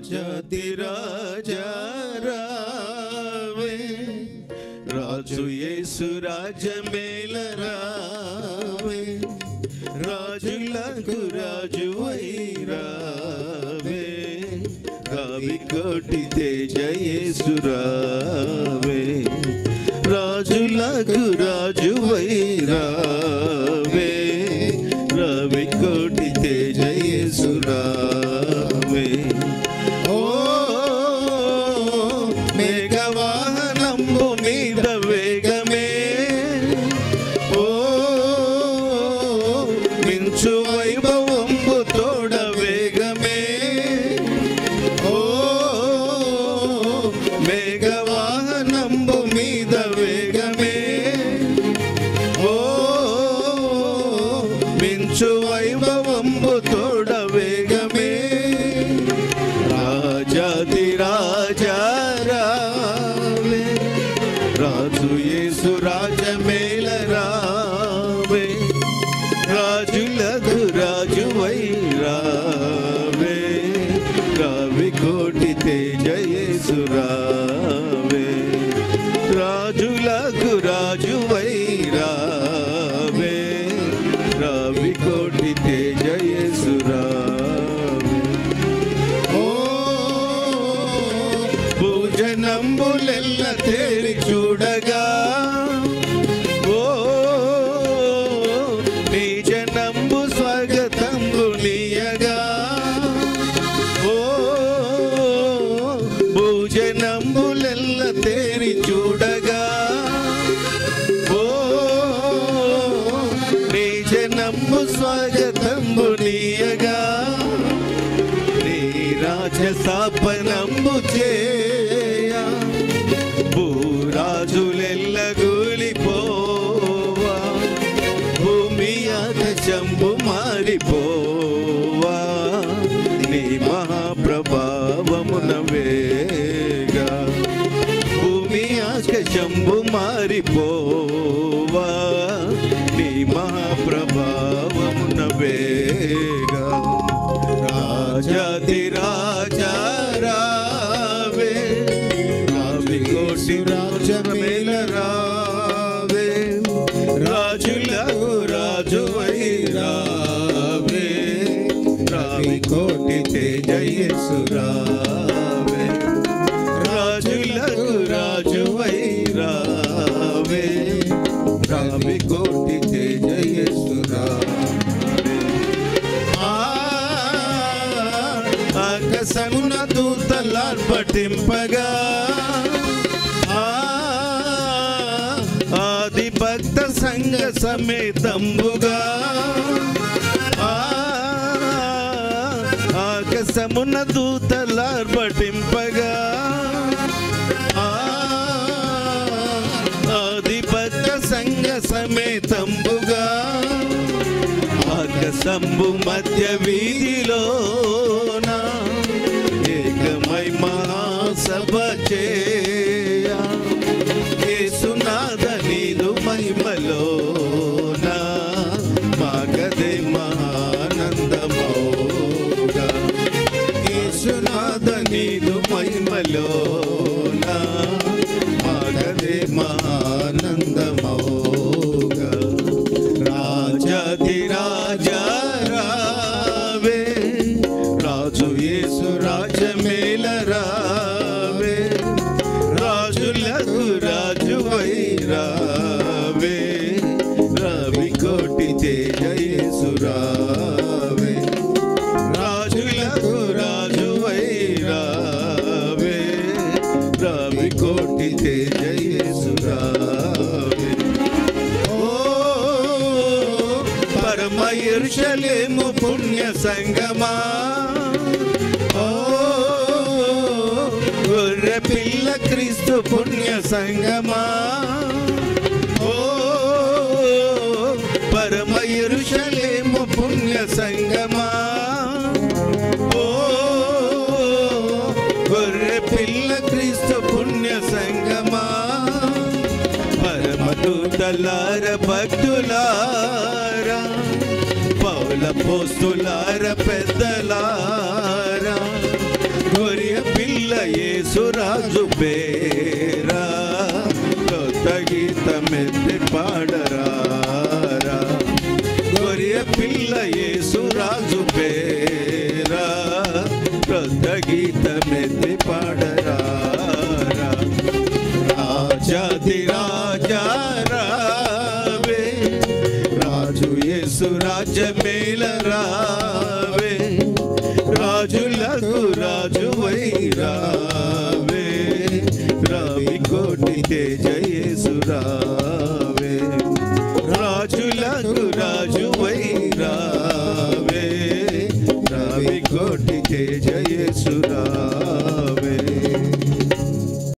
రాజాధిరాజా రావే, రాజు యేసు రాజమేల రావే, రాజులకు రాజువై రావే, కవి కోటి తేజ యేసు రావే, రాజులకు రాజువై రావే, రవి కోటి తేజ యేసు రావే. ఓ మేఘవాహనంబు మీద వేగమే, ఓ మించు వైభవంబు తోడ వేగమే, ఓ మేఘవాహనంబు మీద వేగమే, ఓ మించు వైభవంబు తోడ వేగమే, రాజాధిరాజా రావే, రాజు యేసు రాజమేల రావే, రాజులకు రాజువై రావే, కవి కోటి తేజ యేసు రావే, రాజులకు రాజువై రావే, రవి కోటి తేజ యేసు రావే. ఓ భుజనంబులెల్ల తేరి చూడగా, ఓ నీ జనంబు స్వాగతంబు నీయగా, ఓ భుజనంబులెల్ల తేరి చూడగా, ఓ నీ జనంబు స్వాగతంబు నీయగా, నీ రాజసాపనంబు చేయ భూరాజులెల్ల గూలిపోవా, భూమి ఆకాశంబు మారిపోవా, నీ మహాప్రభావమున వేగా, భూమి ఆకాశంబు మారిపోవా, నీ మహాప్రభావమున వేగా, రాజాధిరాజా రావే, రావి కోటి రాజమేల రావే, రాజులకు రాజువై రావే, రావి కోటి తేజ యేసు రావే, రాజులకు రాజువై రావే, రావి కోటి తేజ యేసు రావే. ఆకాశమున దూతలార్పటింపగా, ఆది భక్త సంఘ సమేతంబుగా, ఆకాశమున దూతలార్పటింపగా, ఆది భక్త సంఘ సమేతంబుగా, ఆకాశంబు మధ్య వీధిలోన ఏకమై మహాసభ చేయ, యేసునాథ నీదు మహిమలోన మాగదే మహానందమౌగా, యేసునాథ నీదు మహిమలోన మాగదే మహానందమౌగా, రాజాధిరాజా రావే, రాజు యేసు రాజమేల రావే, రాజులకు రాజువై రావే, రవి కోటి తేజ యేసు రావే, రాజులకు రాజువై రావే, రవి కోటి తేజ యేసు రావే. పరమ యెరూషలేము పుణ్య సంగమా, ఓ గొర్రె పిల్ల క్రీస్తు పుణ్య సంగమా, ఓ పరమ యెరూషలేము పుణ్య సంగమా, ఓ గొర్రె పిల్ల క్రీస్తు పుణ్య సంగమా, పరమదూతలార భక్తులారా, పౌల పోస్తులార పెద్దలారా, యేసురాజు పేరా క్రొత్త గీతమెత్తి పాడరా రాజాది రాజా రావే రాజు యేసు రాజ్యమేల రావే రాజులకు రాజువై రావే రవి కోటి తేజ యేసు రావే